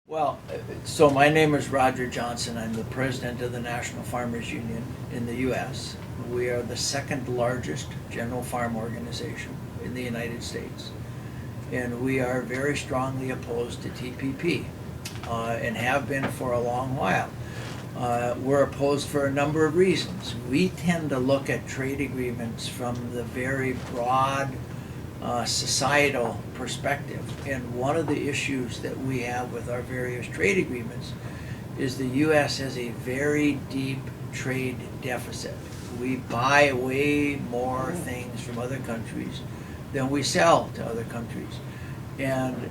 Well, so my name is Roger Johnson. I'm the president of the National Farmers Union in the U.S. We are the second largest general farm organization in the United States. And we are very strongly opposed to TPP and have been for a long while. We're opposed for a number of reasons. We tend to look at trade agreements from the very broad societal perspective. And one of the issues that we have with our various trade agreements is the U.S. has a very deep trade deficit. We buy way more things from other countries than we sell to other countries. And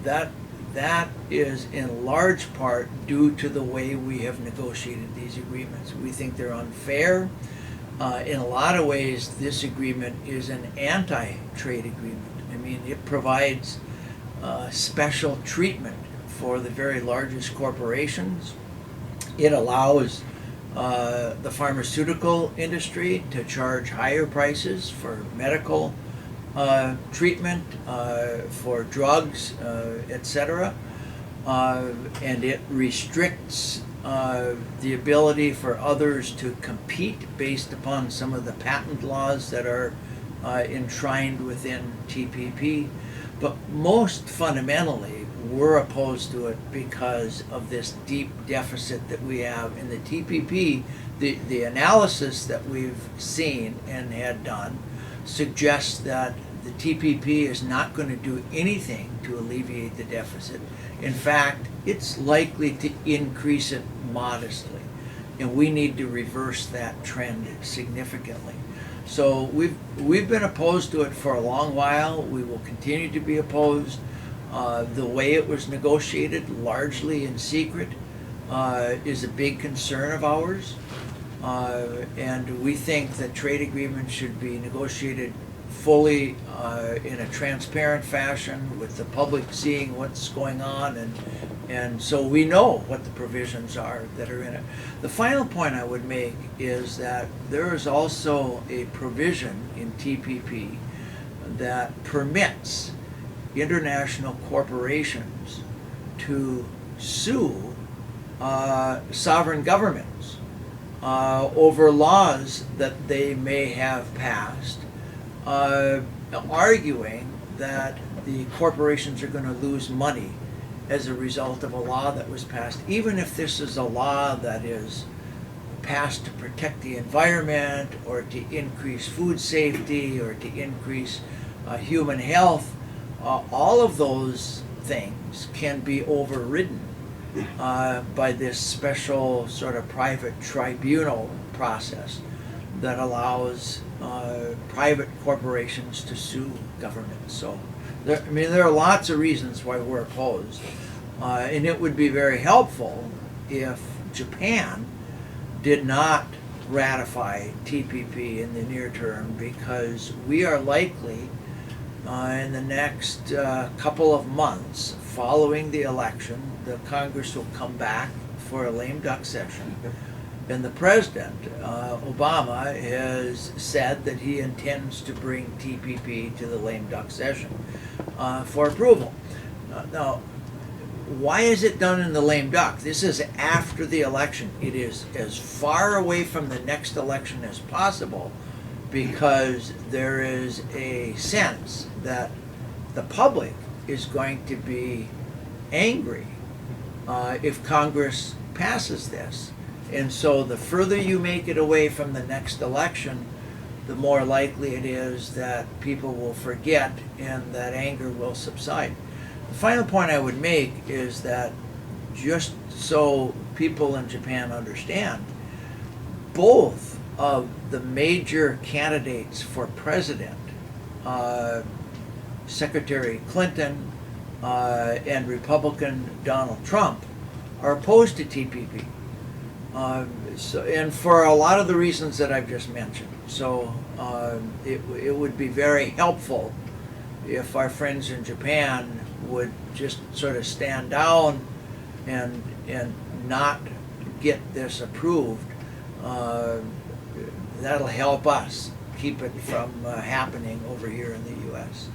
that is in large part due to the way we have negotiated these agreements. We think they're unfair. In a lot of ways, this agreement is an anti-trade agreement. I mean, it provides special treatment for the very largest corporations. It allows the pharmaceutical industry to charge higher prices for medical treatment, for drugs, etc. And it restricts the ability for others to compete based upon some of the patent laws that are enshrined within TPP. But most fundamentally, we're opposed to it because of this deep deficit that we have in the TPP. The analysis that we've seen and had done suggests that the TPP is not going to do anything to alleviate the deficit. In fact, it's likely to increase it modestly, and we need to reverse that trend significantly. So we've been opposed to it for a long while. We will continue to be opposed. The way it was negotiated, largely in secret, is a big concern of ours. And we think that trade agreements should be negotiated fully in a transparent fashion with the public seeing what's going on, and so we know what the provisions are that are in it. The final point I would make is that there is also a provision in TPP that permits international corporations to sue sovereign governments over laws that they may have passed, arguing that the corporations are going to lose money as a result of a law that was passed, even if this is a law that is passed to protect the environment or to increase food safety or to increase human health. All of those things can be overridden by this special sort of private tribunal process that allows private corporations to sue governments. So, there are lots of reasons why we're opposed. And it would be very helpful if Japan did not ratify TPP in the near term, because we are likely in the next couple of months following the election, the Congress will come back for a lame duck session. And the President, Obama, has said that he intends to bring TPP to the lame duck session for approval. Now, why is it done in the lame duck? This is after the election. It is as far away from the next election as possible, because there is a sense that the public is going to be angry if Congress passes this. And so the further you make it away from the next election, the more likely it is that people will forget and that anger will subside. The final point I would make is that, just so people in Japan understand, both of the major candidates for president, Secretary Clinton and Republican Donald Trump, are opposed to TPP. And for a lot of the reasons that I've just mentioned. So it would be very helpful if our friends in Japan would just sort of stand down and not get this approved. That'll help us keep it from happening over here in the U.S.